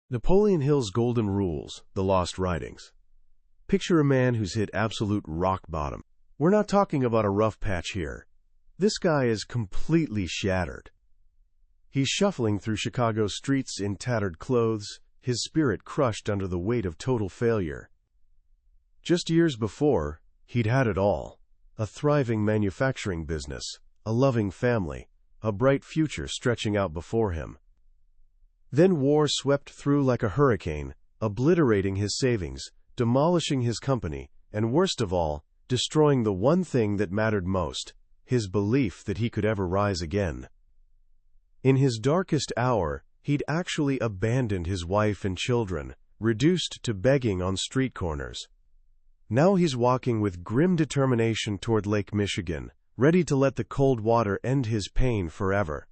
Napoleon Hill's Golden Rules, The Lost Writings. Picture a man who's hit absolute rock bottom. We're not talking about a rough patch here. This guy is completely shattered. He's shuffling through Chicago streets in tattered clothes, his spirit crushed under the weight of total failure. Just years before, he'd had it all. A thriving manufacturing business, a loving family, a bright future stretching out before him. Then war swept through like a hurricane, obliterating his savings, demolishing his company, and worst of all, destroying the one thing that mattered most, his belief that he could ever rise again. In his darkest hour, he'd actually abandoned his wife and children, reduced to begging on street corners. Now he's walking with grim determination toward Lake Michigan, ready to let the cold water end his pain forever.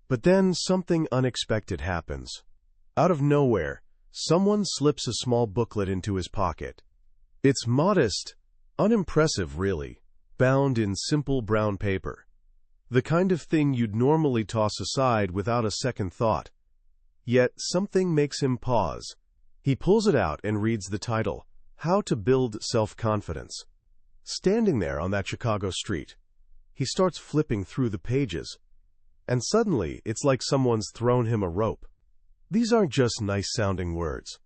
But then something unexpected happens. Out of nowhere, someone slips a small booklet into his pocket. It's modest, unimpressive really, bound in simple brown paper. The kind of thing you'd normally toss aside without a second thought. Yet something makes him pause. He pulls it out and reads the title, How to Build Self-Confidence. Standing there on that Chicago street, he starts flipping through the pages. And suddenly, it's like someone's thrown him a rope. These aren't just nice-sounding words.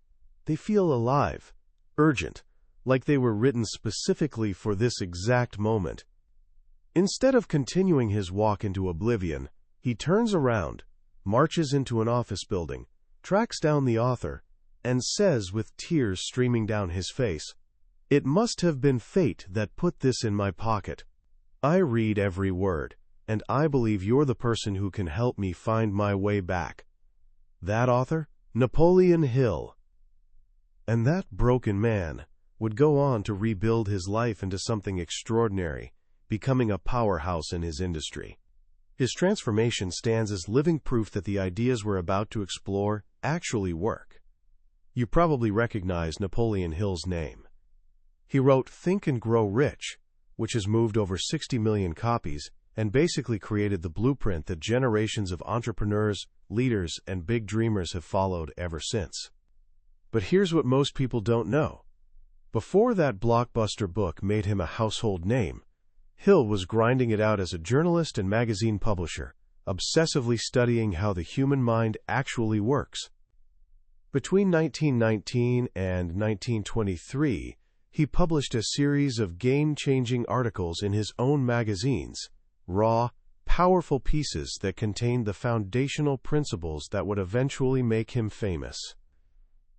They feel alive, urgent, like they were written specifically for this exact moment. Instead of continuing his walk into oblivion, he turns around, marches into an office building, tracks down the author, and says with tears streaming down his face, "It must have been fate that put this in my pocket. I read every word, and I believe you're the person who can help me find my way back." That author? Napoleon Hill. And that broken man would go on to rebuild his life into something extraordinary, becoming a powerhouse in his industry. His transformation stands as living proof that the ideas we're about to explore actually work. You probably recognize Napoleon Hill's name. He wrote Think and Grow Rich, which has moved over 60 million copies, and basically created the blueprint that generations of entrepreneurs, leaders, and big dreamers have followed ever since. But here's what most people don't know. Before that blockbuster book made him a household name, Hill was grinding it out as a journalist and magazine publisher, obsessively studying how the human mind actually works. Between 1919 and 1923, he published a series of game-changing articles in his own magazines, raw, powerful pieces that contained the foundational principles that would eventually make him famous.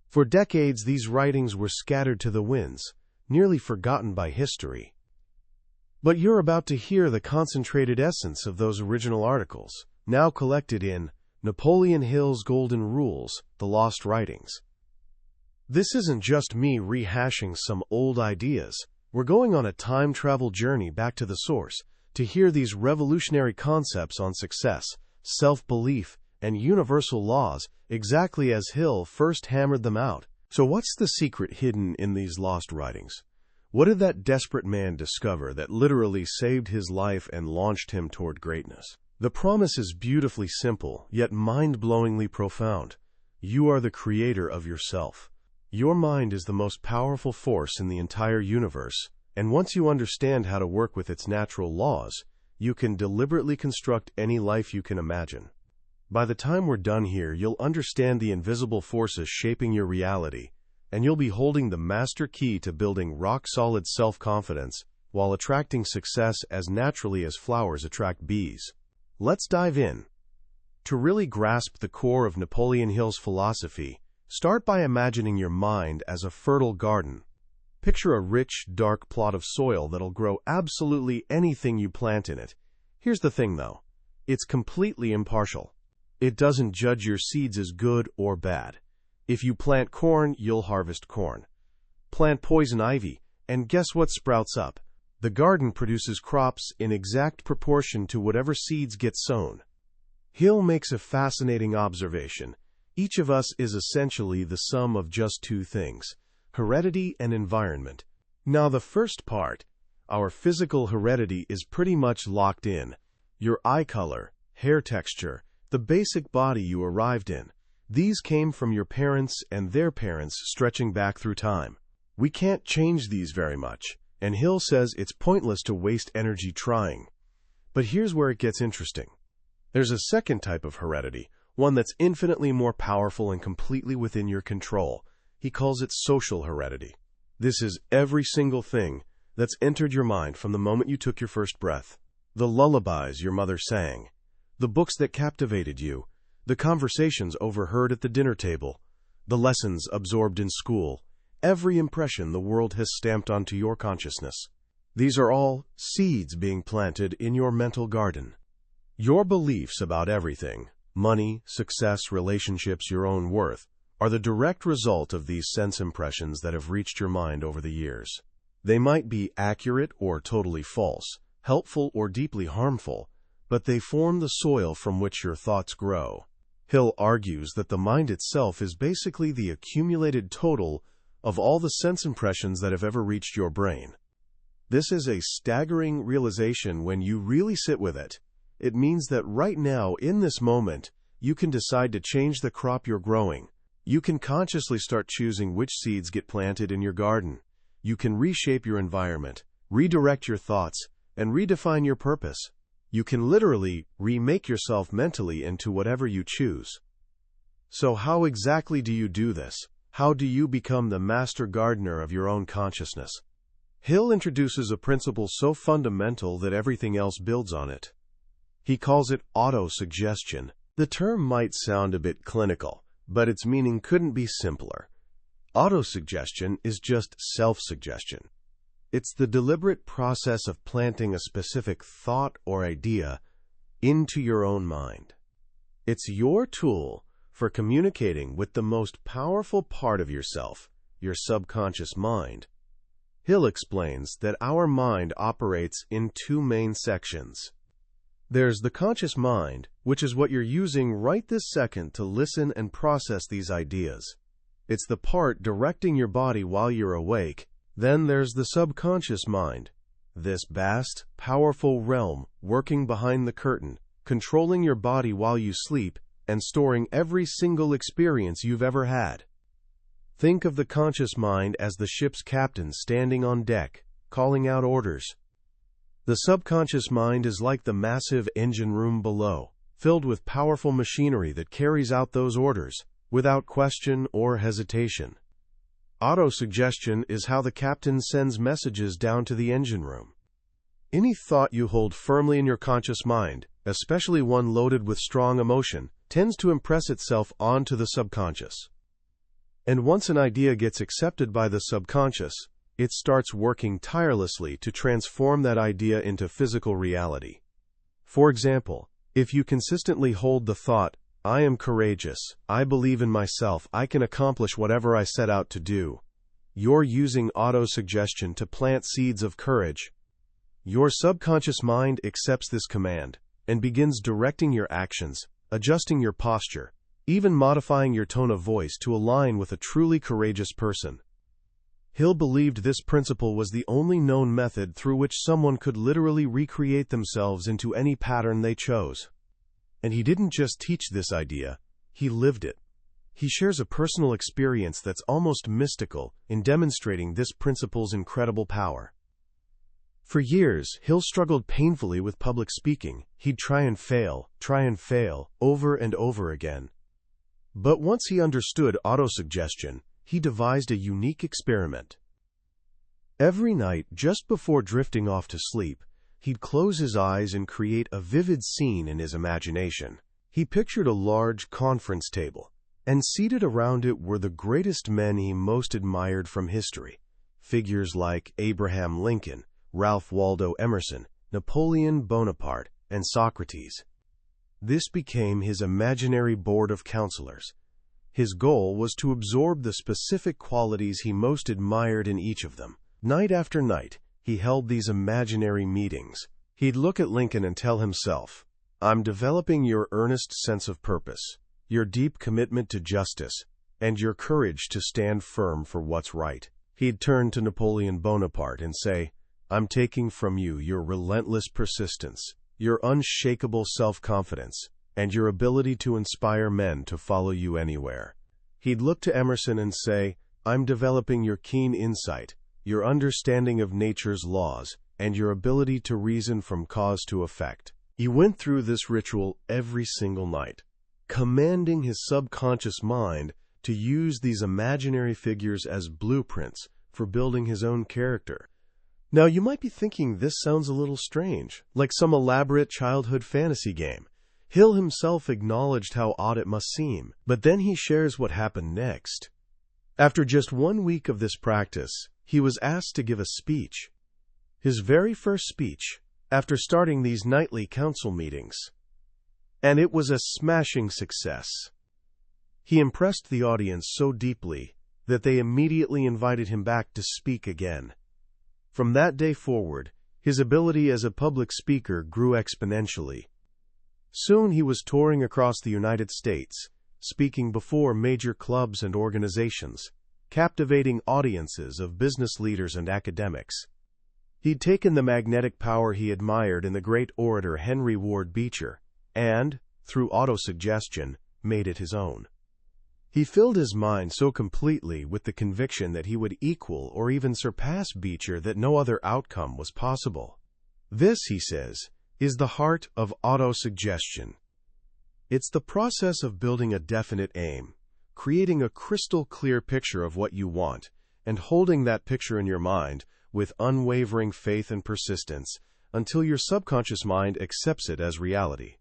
For decades, these writings were scattered to the winds, nearly forgotten by history. But you're about to hear the concentrated essence of those original articles, now collected in Napoleon Hill's Golden Rules, The Lost Writings. This isn't just me rehashing some old ideas. We're going on a time travel journey back to the source, to hear these revolutionary concepts on success, self-belief, and universal laws exactly as Hill first hammered them out. So what's the secret hidden in these lost writings? What did that desperate man discover that literally saved his life and launched him toward greatness? The promise is beautifully simple, yet mind-blowingly profound. You are the creator of yourself. Your mind is the most powerful force in the entire universe. And once you understand how to work with its natural laws, you can deliberately construct any life you can imagine. By the time we're done here, you'll understand the invisible forces shaping your reality, and you'll be holding the master key to building rock-solid self-confidence while attracting success as naturally as flowers attract bees. Let's dive in. To really grasp the core of Napoleon Hill's philosophy, start by imagining your mind as a fertile garden. Picture a rich, dark plot of soil that'll grow absolutely anything you plant in it. Here's the thing, though. It's completely impartial. It doesn't judge your seeds as good or bad. If you plant corn, you'll harvest corn. Plant poison ivy, and guess what sprouts up? The garden produces crops in exact proportion to whatever seeds get sown. Hill makes a fascinating observation. Each of us is essentially the sum of just two things: heredity and environment. Now the first part, our physical heredity, is pretty much locked in. Your eye color, hair texture, the basic body you arrived in. These came from your parents and their parents stretching back through time. We can't change these very much, and Hill says it's pointless to waste energy trying. But here's where it gets interesting. There's a second type of heredity, one that's infinitely more powerful and completely within your control. He calls it social heredity. This is every single thing that's entered your mind from the moment you took your first breath. The lullabies your mother sang, the books that captivated you, the conversations overheard at the dinner table, the lessons absorbed in school, every impression the world has stamped onto your consciousness. These are all seeds being planted in your mental garden. Your beliefs about everything, money, success, relationships, your own worth, are the direct result of these sense impressions that have reached your mind over the years. They might be accurate or totally false, helpful or deeply harmful, but they form the soil from which your thoughts grow. Hill argues that the mind itself is basically the accumulated total of all the sense impressions that have ever reached your brain. This is a staggering realization when you really sit with it. It means that right now, in this moment, you can decide to change the crop you're growing. You can consciously start choosing which seeds get planted in your garden. You can reshape your environment, redirect your thoughts, and redefine your purpose. You can literally remake yourself mentally into whatever you choose. So how exactly do you do this? How do you become the master gardener of your own consciousness? Hill introduces a principle so fundamental that everything else builds on it. He calls it auto-suggestion. The term might sound a bit clinical, but its meaning couldn't be simpler. Auto-suggestion is just self-suggestion. It's the deliberate process of planting a specific thought or idea into your own mind. It's your tool for communicating with the most powerful part of yourself, your subconscious mind. Hill explains that our mind operates in two main sections. There's the conscious mind, which is what you're using right this second to listen and process these ideas. It's the part directing your body while you're awake. Then there's the subconscious mind, this vast, powerful realm working behind the curtain, controlling your body while you sleep and storing every single experience you've ever had. Think of the conscious mind as the ship's captain standing on deck, calling out orders. The subconscious mind is like the massive engine room below, filled with powerful machinery that carries out those orders without question or hesitation. Auto-suggestion is how the captain sends messages down to the engine room. Any thought you hold firmly in your conscious mind, especially one loaded with strong emotion, tends to impress itself onto the subconscious. And once an idea gets accepted by the subconscious, it starts working tirelessly to transform that idea into physical reality. For example, if you consistently hold the thought, "I am courageous, I believe in myself, I can accomplish whatever I set out to do," you're using auto-suggestion to plant seeds of courage. Your subconscious mind accepts this command and begins directing your actions, adjusting your posture, even modifying your tone of voice to align with a truly courageous person. Hill believed this principle was the only known method through which someone could literally recreate themselves into any pattern they chose. And he didn't just teach this idea, he lived it. He shares a personal experience that's almost mystical in demonstrating this principle's incredible power. For years, Hill struggled painfully with public speaking. He'd try and fail, over and over again. But once he understood autosuggestion, he devised a unique experiment. Every night, just before drifting off to sleep, he'd close his eyes and create a vivid scene in his imagination. He pictured a large conference table, and seated around it were the greatest men he most admired from history. Figures like Abraham Lincoln, Ralph Waldo Emerson, Napoleon Bonaparte, and Socrates. This became his imaginary board of counselors. His goal was to absorb the specific qualities he most admired in each of them. Night after night, he held these imaginary meetings. He'd look at Lincoln and tell himself, "I'm developing your earnest sense of purpose, your deep commitment to justice, and your courage to stand firm for what's right." He'd turn to Napoleon Bonaparte and say, "I'm taking from you your relentless persistence, your unshakable self-confidence, and your ability to inspire men to follow you anywhere. He'd look to Emerson and say, I'm developing your keen insight, your understanding of nature's laws, and your ability to reason from cause to effect. He went through this ritual every single night, commanding his subconscious mind to use these imaginary figures as blueprints for building his own character. Now, you might be thinking this sounds a little strange, like some elaborate childhood fantasy game. Hill himself acknowledged how odd it must seem, but then he shares what happened next. After just 1 week of this practice, he was asked to give a speech. His very first speech, after starting these nightly council meetings. And it was a smashing success. He impressed the audience so deeply that they immediately invited him back to speak again. From that day forward, his ability as a public speaker grew exponentially. Soon he was touring across the United States, speaking before major clubs and organizations, captivating audiences of business leaders and academics. He'd taken the magnetic power he admired in the great orator Henry Ward Beecher and, through autosuggestion, made it his own. He filled his mind so completely with the conviction that he would equal or even surpass Beecher that no other outcome was possible. This, he says, is the heart of autosuggestion. It's the process of building a definite aim, creating a crystal clear picture of what you want, and holding that picture in your mind with unwavering faith and persistence until your subconscious mind accepts it as reality.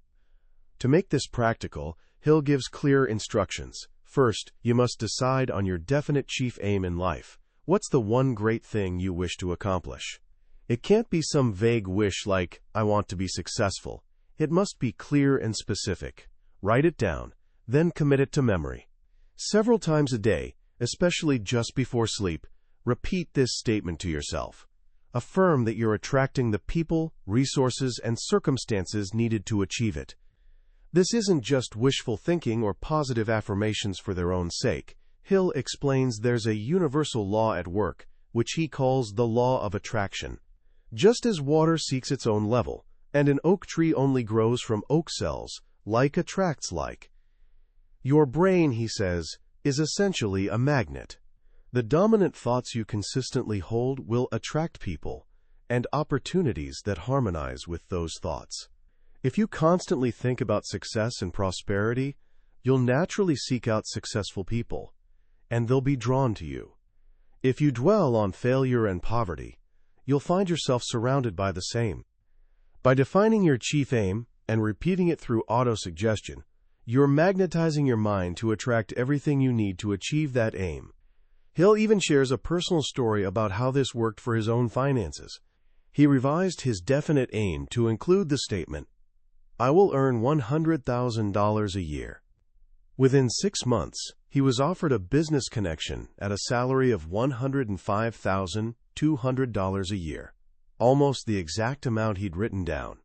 To make this practical, Hill gives clear instructions. First, you must decide on your definite chief aim in life. What's the one great thing you wish to accomplish? It can't be some vague wish like, I want to be successful. It must be clear and specific. Write it down, then commit it to memory. Several times a day, especially just before sleep, repeat this statement to yourself. Affirm that you're attracting the people, resources, and circumstances needed to achieve it. This isn't just wishful thinking or positive affirmations for their own sake. Hill explains there's a universal law at work, which he calls the law of attraction. Just as water seeks its own level, and an oak tree only grows from oak cells, like attracts like. Your brain, he says, is essentially a magnet. The dominant thoughts you consistently hold will attract people and opportunities that harmonize with those thoughts. If you constantly think about success and prosperity, you'll naturally seek out successful people, and they'll be drawn to you. If you dwell on failure and poverty, you'll find yourself surrounded by the same. By defining your chief aim and repeating it through autosuggestion, you're magnetizing your mind to attract everything you need to achieve that aim. Hill even shares a personal story about how this worked for his own finances. He revised his definite aim to include the statement, I will earn $100,000 a year. Within 6 months, he was offered a business connection at a salary of $105,200 a year, almost the exact amount he'd written down.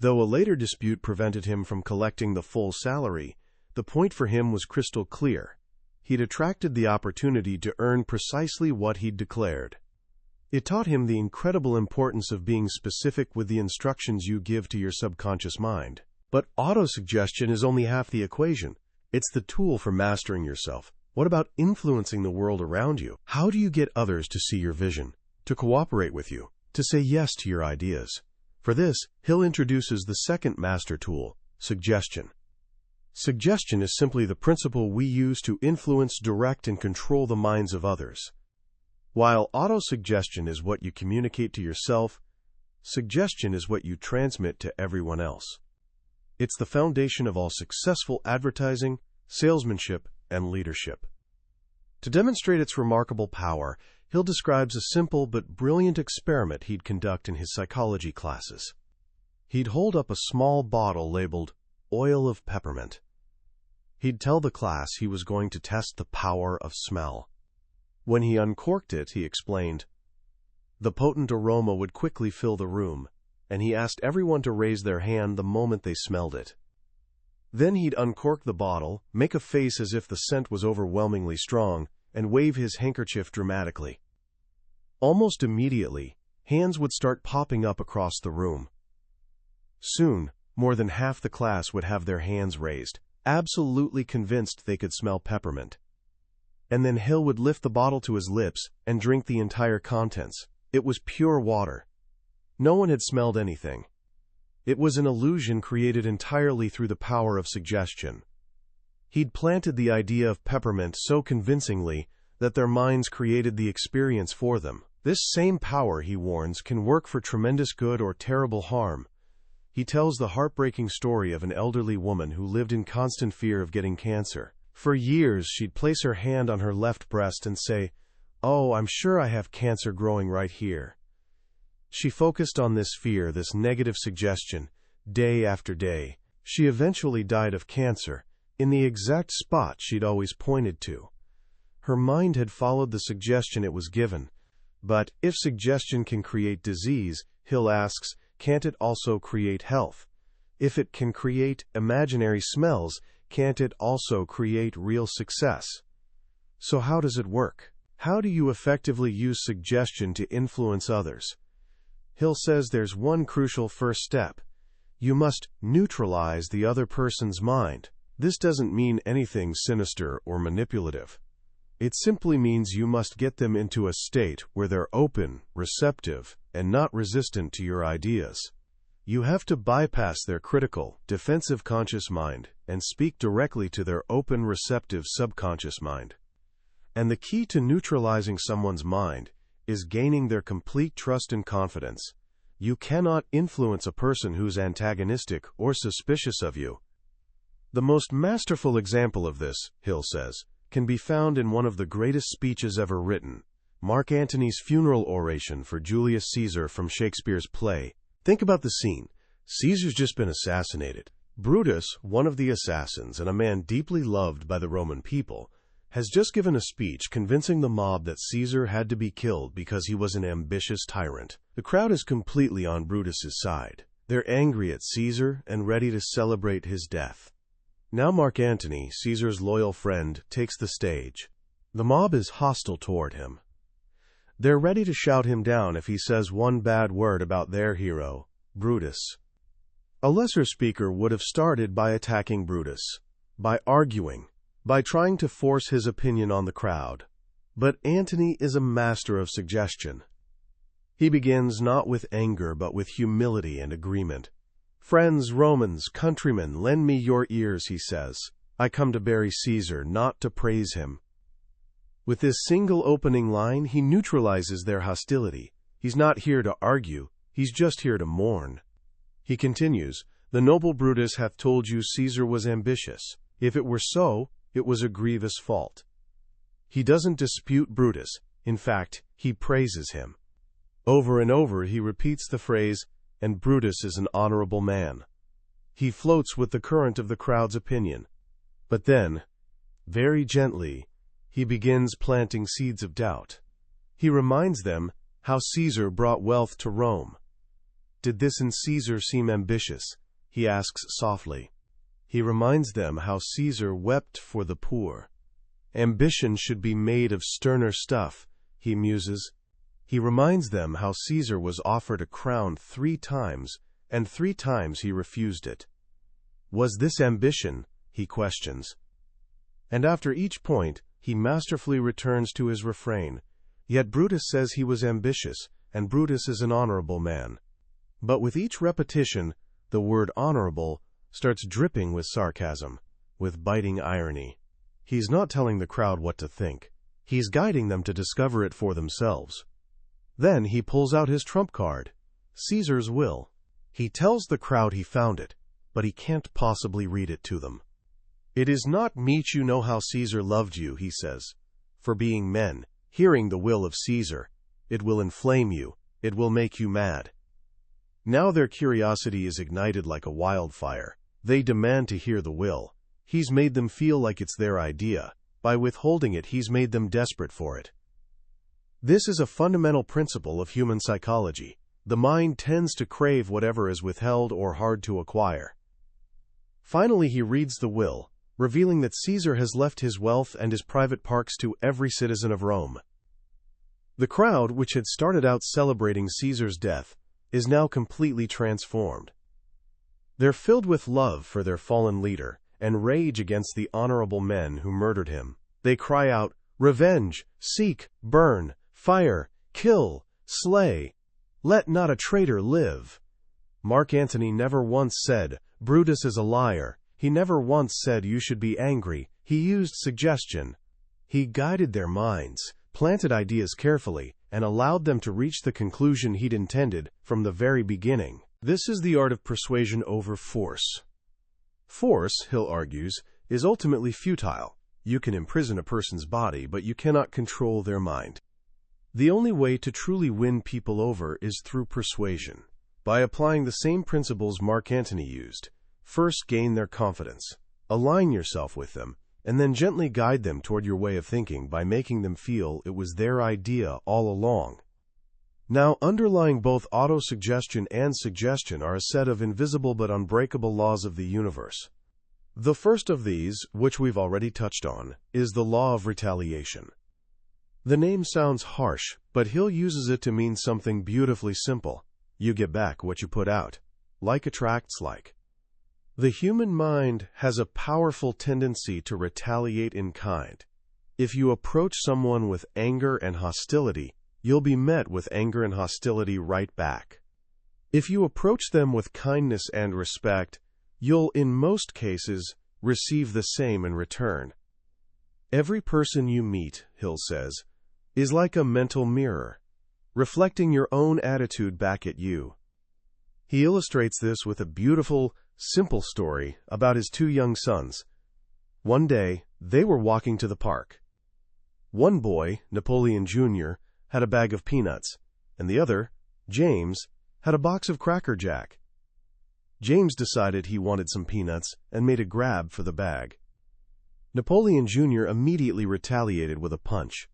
Though a later dispute prevented him from collecting the full salary, the point for him was crystal clear. He'd attracted the opportunity to earn precisely what he'd declared. It taught him the incredible importance of being specific with the instructions you give to your subconscious mind. But autosuggestion is only half the equation. It's the tool for mastering yourself. What about influencing the world around you? How do you get others to see your vision, to cooperate with you, to say yes to your ideas? For this, Hill introduces the second master tool, suggestion. Suggestion is simply the principle we use to influence, direct, and control the minds of others. While autosuggestion is what you communicate to yourself, suggestion is what you transmit to everyone else. It's the foundation of all successful advertising, salesmanship, and leadership. To demonstrate its remarkable power, Hill describes a simple but brilliant experiment he'd conduct in his psychology classes. He'd hold up a small bottle labeled oil of peppermint. He'd tell the class he was going to test the power of smell. When he uncorked it, he explained, the potent aroma would quickly fill the room, and he asked everyone to raise their hand the moment they smelled it. Then he'd uncork the bottle, make a face as if the scent was overwhelmingly strong, and wave his handkerchief dramatically. Almost immediately, hands would start popping up across the room. Soon, More than half the class would have their hands raised, absolutely convinced they could smell peppermint. And then Hill would lift the bottle to his lips and drink the entire contents. It was pure water. No one had smelled anything. It was an illusion created entirely through the power of suggestion. He'd planted the idea of peppermint so convincingly that their minds created the experience for them. This same power, he warns, can work for tremendous good or terrible harm. He tells the heartbreaking story of an elderly woman who lived in constant fear of getting cancer. For years, she'd place her hand on her left breast and say, "Oh, I'm sure I have cancer growing right here." She focused on this fear, this negative suggestion, day after day. She eventually died of cancer, in the exact spot she'd always pointed to. Her mind had followed the suggestion it was given. But if suggestion can create disease, Hill asks, can't it also create health? If it can create imaginary smells, can't it also create real success? So how does it work? How do you effectively use suggestion to influence others? Hill says there's one crucial first step. You must neutralize the other person's mind. This doesn't mean anything sinister or manipulative. It simply means you must get them into a state where they're open, receptive, and not resistant to your ideas. You have to bypass their critical, defensive conscious mind and speak directly to their open, receptive subconscious mind. And the key to neutralizing someone's mind is gaining their complete trust and confidence. You cannot influence a person who's antagonistic or suspicious of you. The most masterful example of this, Hill says, can be found in one of the greatest speeches ever written, Mark Antony's funeral oration for Julius Caesar from Shakespeare's play. Think about the scene. Caesar's just been assassinated. Brutus, one of the assassins and a man deeply loved by the Roman people, has just given a speech convincing the mob that Caesar had to be killed because he was an ambitious tyrant. The crowd is completely on Brutus's side. They're angry at Caesar and ready to celebrate his death. Now Mark Antony, Caesar's loyal friend, takes the stage. The mob is hostile toward him. They're ready to shout him down if he says one bad word about their hero, Brutus. A lesser speaker would have started by attacking Brutus, by arguing, by trying to force his opinion on the crowd. But Antony is a master of suggestion. He begins not with anger but with humility and agreement. "Friends, Romans, countrymen, lend me your ears," he says. "I come to bury Caesar, not to praise him." With this single opening line, he neutralizes their hostility. He's not here to argue, he's just here to mourn. He continues, "The noble Brutus hath told you Caesar was ambitious. If it were so, it was a grievous fault." He doesn't dispute Brutus. In fact, he praises him. Over and over he repeats the phrase, "And Brutus is an honorable man." He floats with the current of the crowd's opinion. But then, very gently, he begins planting seeds of doubt. He reminds them how Caesar brought wealth to Rome. Did this in Caesar seem ambitious? He asks softly. He reminds them how Caesar wept for the poor. Ambition should be made of sterner stuff, he muses. He reminds them how Caesar was offered a crown 3 times, and 3 times he refused it. Was this ambition? He questions. And after each point, he masterfully returns to his refrain. Yet Brutus says he was ambitious, and Brutus is an honorable man. But with each repetition, the word honorable starts dripping with sarcasm, with biting irony. He's not telling the crowd what to think. He's guiding them to discover it for themselves. Then he pulls out his trump card, Caesar's will. He tells the crowd he found it, but he can't possibly read it to them. "It is not meet you know how Caesar loved you," he says, "for being men, hearing the will of Caesar. It will inflame you, it will make you mad." Now their curiosity is ignited like a wildfire. They demand to hear the will. He's made them feel like it's their idea. By withholding it, he's made them desperate for it. This is a fundamental principle of human psychology. The mind tends to crave whatever is withheld or hard to acquire. Finally, he reads the will, revealing that Caesar has left his wealth and his private parks to every citizen of Rome. The crowd, which had started out celebrating Caesar's death, is now completely transformed. They're filled with love for their fallen leader and rage against the honorable men who murdered him. They cry out, "Revenge! Seek! Burn! Fire! Kill! Slay! Let not a traitor live!" Mark Antony never once said, "Brutus is a liar." He never once said, "You should be angry." He used suggestion. He guided their minds, planted ideas carefully, and allowed them to reach the conclusion he'd intended from the very beginning. This is the art of persuasion over force. Force, Hill argues, is ultimately futile. You can imprison a person's body, but you cannot control their mind. The only way to truly win people over is through persuasion. By applying the same principles Mark Antony used, first gain their confidence, align yourself with them, and then gently guide them toward your way of thinking by making them feel it was their idea all along. Now, underlying both autosuggestion and suggestion are a set of invisible but unbreakable laws of the universe. The first of these, which we've already touched on, is the law of retaliation. The name sounds harsh, but Hill uses it to mean something beautifully simple. You get back what you put out. Like attracts like. The human mind has a powerful tendency to retaliate in kind. If you approach someone with anger and hostility, you'll be met with anger and hostility right back. If you approach them with kindness and respect, you'll, in most cases, receive the same in return. Every person you meet, Hill says, is like a mental mirror, reflecting your own attitude back at you. He illustrates this with a beautiful, simple story about his two young sons. One day, they were walking to the park. One boy, Napoleon Jr., had a bag of peanuts, and the other, James, had a box of Cracker Jack. James decided he wanted some peanuts and made a grab for the bag. Napoleon Jr. immediately retaliated with a punch.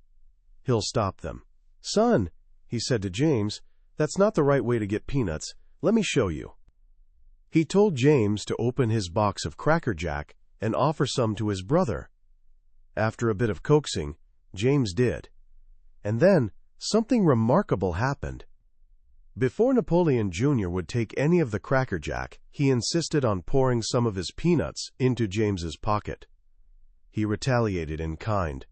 Hill stopped them. "Son," he said to James, "that's not the right way to get peanuts. Let me show you." He told James to open his box of Cracker Jack and offer some to his brother. After a bit of coaxing, James did. And then, something remarkable happened. Before Napoleon Jr. would take any of the Cracker Jack, he insisted on pouring some of his peanuts into James's pocket. He retaliated in kind.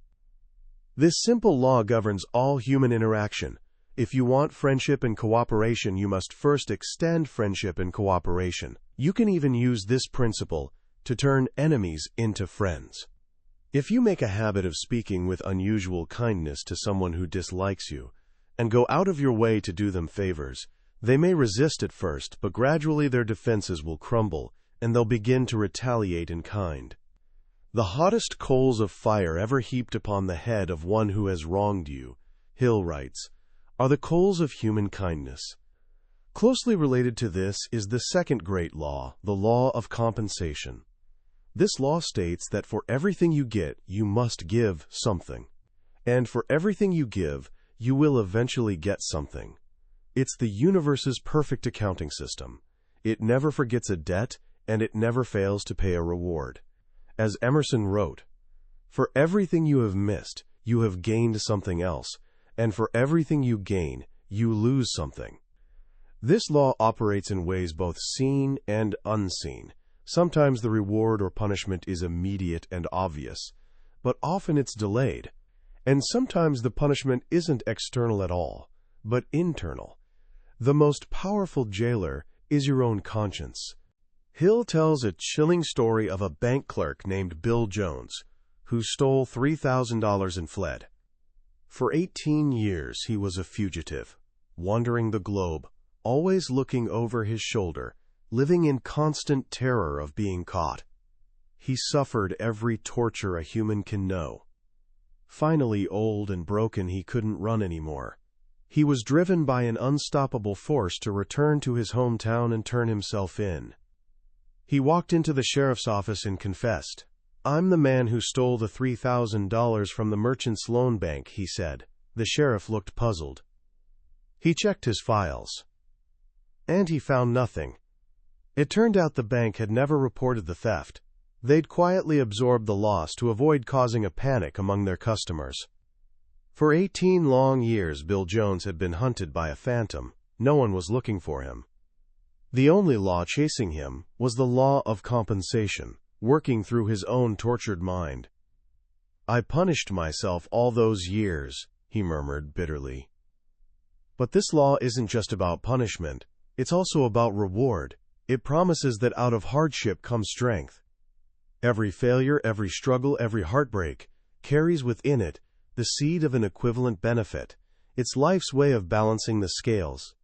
This simple law governs all human interaction. If you want friendship and cooperation, you must first extend friendship and cooperation. You can even use this principle to turn enemies into friends. If you make a habit of speaking with unusual kindness to someone who dislikes you, and go out of your way to do them favors, they may resist at first, but gradually their defenses will crumble, and they'll begin to retaliate in kind. The hottest coals of fire ever heaped upon the head of one who has wronged you, Hill writes, are the coals of human kindness. Closely related to this is the second great law, the law of compensation. This law states that for everything you get, you must give something. And for everything you give, you will eventually get something. It's the universe's perfect accounting system. It never forgets a debt, and it never fails to pay a reward. As Emerson wrote, "For everything you have missed, you have gained something else, and for everything you gain, you lose something." This law operates in ways both seen and unseen. Sometimes the reward or punishment is immediate and obvious, but often it's delayed. And sometimes the punishment isn't external at all, but internal. The most powerful jailer is your own conscience. Hill tells a chilling story of a bank clerk named Bill Jones, who stole $3,000 and fled. For 18 years he was a fugitive, wandering the globe, always looking over his shoulder, living in constant terror of being caught. He suffered every torture a human can know. Finally, old and broken, he couldn't run anymore. He was driven by an unstoppable force to return to his hometown and turn himself in. He walked into the sheriff's office and confessed. "I'm the man who stole the $3,000 from the Merchants Loan Bank," he said. The sheriff looked puzzled. He checked his files, and he found nothing. It turned out the bank had never reported the theft. They'd quietly absorbed the loss to avoid causing a panic among their customers. For 18 long years, Bill Jones had been hunted by a phantom. No one was looking for him. The only law chasing him was the law of compensation, working through his own tortured mind. "I punished myself all those years," he murmured bitterly. But this law isn't just about punishment, it's also about reward. It promises that out of hardship comes strength. Every failure, every struggle, every heartbreak carries within it the seed of an equivalent benefit. It's life's way of balancing the scales.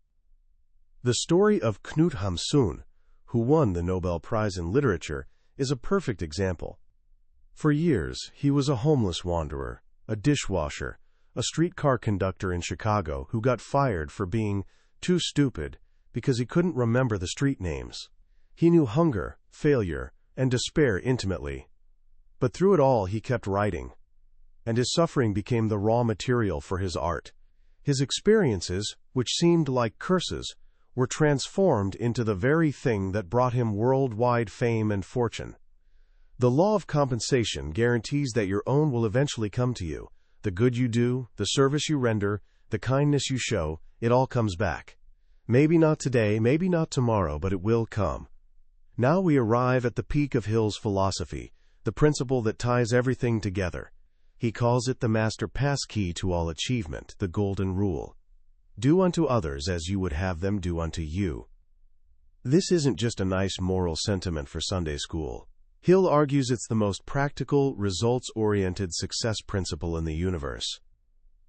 The story of Knut Hamsun, who won the Nobel Prize in Literature, is a perfect example. For years, he was a homeless wanderer, a dishwasher, a streetcar conductor in Chicago who got fired for being too stupid because he couldn't remember the street names. He knew hunger, failure, and despair intimately. But through it all, he kept writing, and his suffering became the raw material for his art. His experiences, which seemed like curses, were transformed into the very thing that brought him worldwide fame and fortune. The law of compensation guarantees that your own will eventually come to you. The good you do, the service you render, the kindness you show, it all comes back. Maybe not today, maybe not tomorrow, but it will come. Now we arrive at the peak of Hill's philosophy, the principle that ties everything together. He calls it the master passkey to all achievement, the Golden Rule. Do unto others as you would have them do unto you. This isn't just a nice moral sentiment for Sunday school. Hill argues it's the most practical, results-oriented success principle in the universe.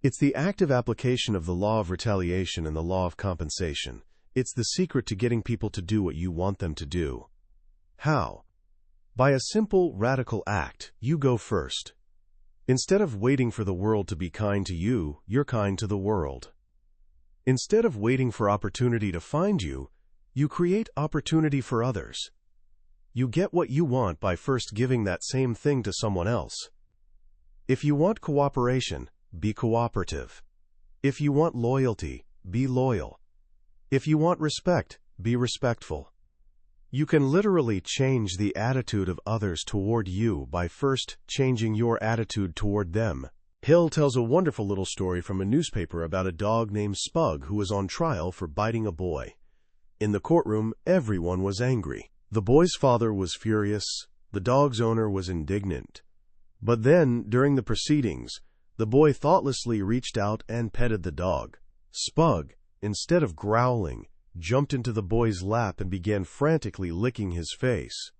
It's the active application of the law of retaliation and the law of compensation. It's the secret to getting people to do what you want them to do. How? By a simple, radical act. You go first. Instead of waiting for the world to be kind to you, you're kind to the world. Instead of waiting for opportunity to find you, you create opportunity for others. You get what you want by first giving that same thing to someone else. If you want cooperation, be cooperative. If you want loyalty, be loyal. If you want respect, be respectful. You can literally change the attitude of others toward you by first changing your attitude toward them. Hill tells a wonderful little story from a newspaper about a dog named Spug who was on trial for biting a boy. In the courtroom, everyone was angry. The boy's father was furious. The dog's owner was indignant. But then, during the proceedings, the boy thoughtlessly reached out and petted the dog. Spug, instead of growling, jumped into the boy's lap and began frantically licking his face.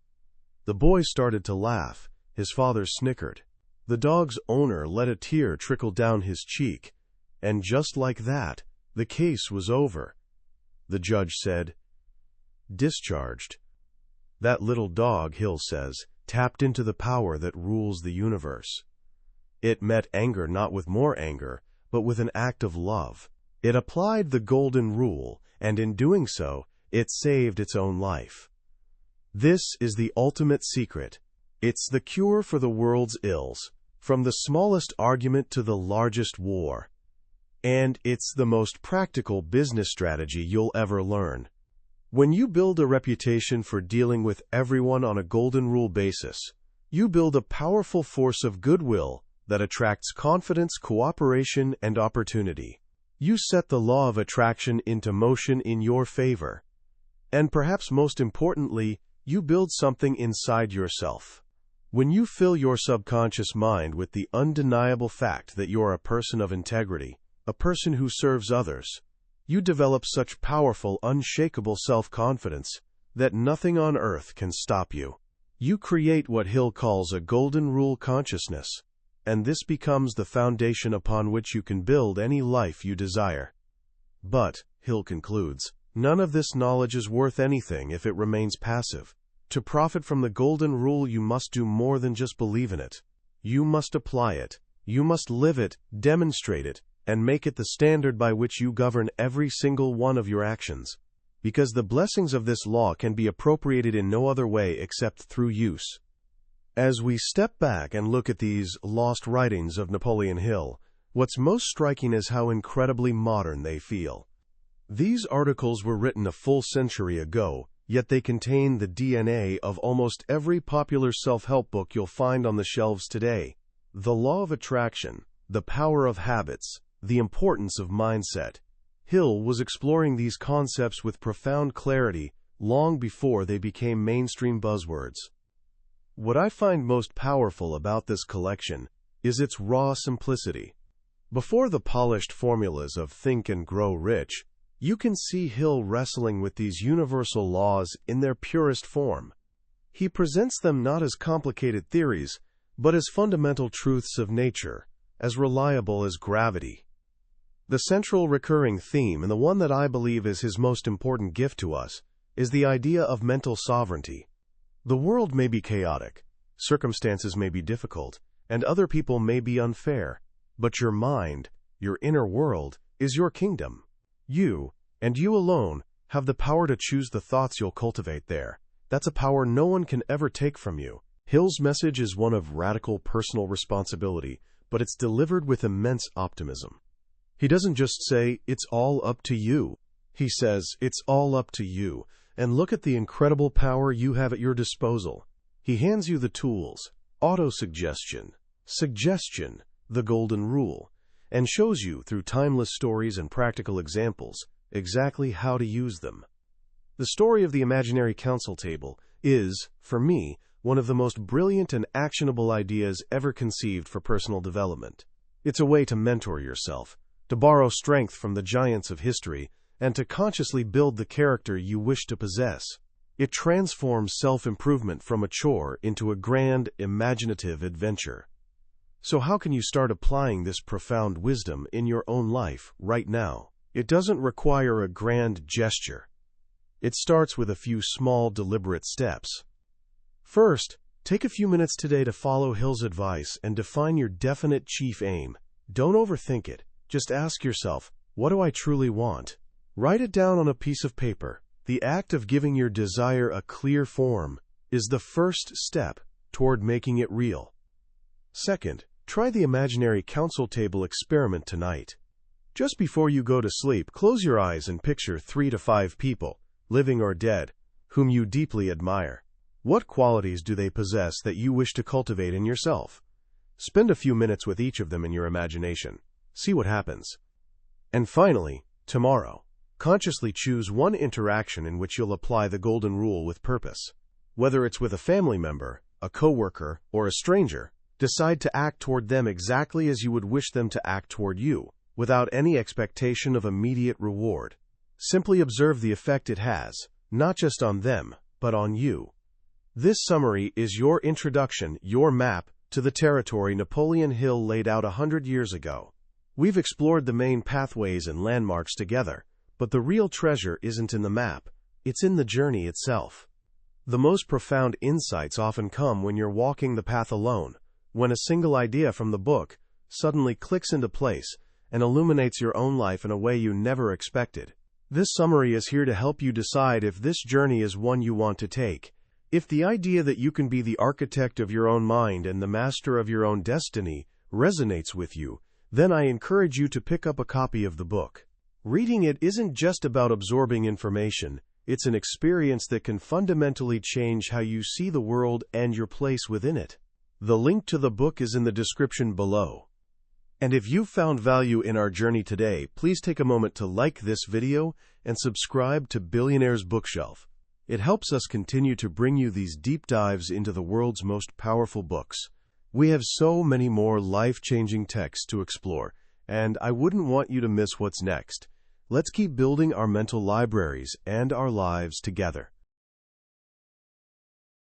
The boy started to laugh. His father snickered. The dog's owner let a tear trickle down his cheek, and just like that, the case was over. The judge said, "Discharged." That little dog, Hill says, tapped into the power that rules the universe. It met anger not with more anger, but with an act of love. It applied the Golden Rule, and in doing so, it saved its own life. This is the ultimate secret. It's the cure for the world's ills, from the smallest argument to the largest war. And it's the most practical business strategy you'll ever learn. When you build a reputation for dealing with everyone on a Golden Rule basis, you build a powerful force of goodwill that attracts confidence, cooperation, and opportunity. You set the law of attraction into motion in your favor. And perhaps most importantly, you build something inside yourself. When you fill your subconscious mind with the undeniable fact that you're a person of integrity, a person who serves others, you develop such powerful, unshakable self-confidence that nothing on earth can stop you. You create what Hill calls a Golden Rule consciousness, and this becomes the foundation upon which you can build any life you desire. But, Hill concludes, none of this knowledge is worth anything if it remains passive. To profit from the Golden Rule, you must do more than just believe in it. You must apply it. You must live it, demonstrate it, and make it the standard by which you govern every single one of your actions. Because the blessings of this law can be appropriated in no other way except through use. As we step back and look at these lost writings of Napoleon Hill, what's most striking is how incredibly modern they feel. These articles were written a full century ago, yet they contain the DNA of almost every popular self-help book you'll find on the shelves today. The law of attraction, the power of habits, the importance of mindset. Hill was exploring these concepts with profound clarity, long before they became mainstream buzzwords. What I find most powerful about this collection is its raw simplicity. Before the polished formulas of Think and Grow Rich, you can see Hill wrestling with these universal laws in their purest form. He presents them not as complicated theories, but as fundamental truths of nature, as reliable as gravity. The central recurring theme, and the one that I believe is his most important gift to us, is the idea of mental sovereignty. The world may be chaotic, circumstances may be difficult, and other people may be unfair, but your mind, your inner world, is your kingdom. You, and you alone, have the power to choose the thoughts you'll cultivate there. That's a power no one can ever take from you. Hill's message is one of radical personal responsibility, but it's delivered with immense optimism. He doesn't just say, "It's all up to you." He says, "It's all up to you, and look at the incredible power you have at your disposal." He hands you the tools, auto-suggestion, suggestion, the golden rule, and shows you, through timeless stories and practical examples, exactly how to use them. The story of the imaginary council table is, for me, one of the most brilliant and actionable ideas ever conceived for personal development. It's a way to mentor yourself, to borrow strength from the giants of history, and to consciously build the character you wish to possess. It transforms self-improvement from a chore into a grand, imaginative adventure. So how can you start applying this profound wisdom in your own life right now? It doesn't require a grand gesture. It starts with a few small, deliberate steps. First, take a few minutes today to follow Hill's advice and define your definite chief aim. Don't overthink it. Just ask yourself, what do I truly want? Write it down on a piece of paper. The act of giving your desire a clear form is the first step toward making it real. Second, try the imaginary council table experiment tonight. Just before you go to sleep, close your eyes and picture 3 to 5 people, living or dead, whom you deeply admire. What qualities do they possess that you wish to cultivate in yourself? Spend a few minutes with each of them in your imagination. See what happens. And finally, tomorrow, consciously choose one interaction in which you'll apply the golden rule with purpose. Whether it's with a family member, a coworker, or a stranger, decide to act toward them exactly as you would wish them to act toward you, without any expectation of immediate reward. Simply observe the effect it has, not just on them, but on you. This summary is your introduction, your map, to the territory Napoleon Hill laid out 100 years ago. We've explored the main pathways and landmarks together, but the real treasure isn't in the map, it's in the journey itself. The most profound insights often come when you're walking the path alone, when a single idea from the book suddenly clicks into place and illuminates your own life in a way you never expected. This summary is here to help you decide if this journey is one you want to take. If the idea that you can be the architect of your own mind and the master of your own destiny resonates with you, then I encourage you to pick up a copy of the book. Reading it isn't just about absorbing information, it's an experience that can fundamentally change how you see the world and your place within it. The link to the book is in the description below. And if you found value in our journey today, please take a moment to like this video and subscribe to Billionaire's Bookshelf. It helps us continue to bring you these deep dives into the world's most powerful books. We have so many more life-changing texts to explore, and I wouldn't want you to miss what's next. Let's keep building our mental libraries and our lives together.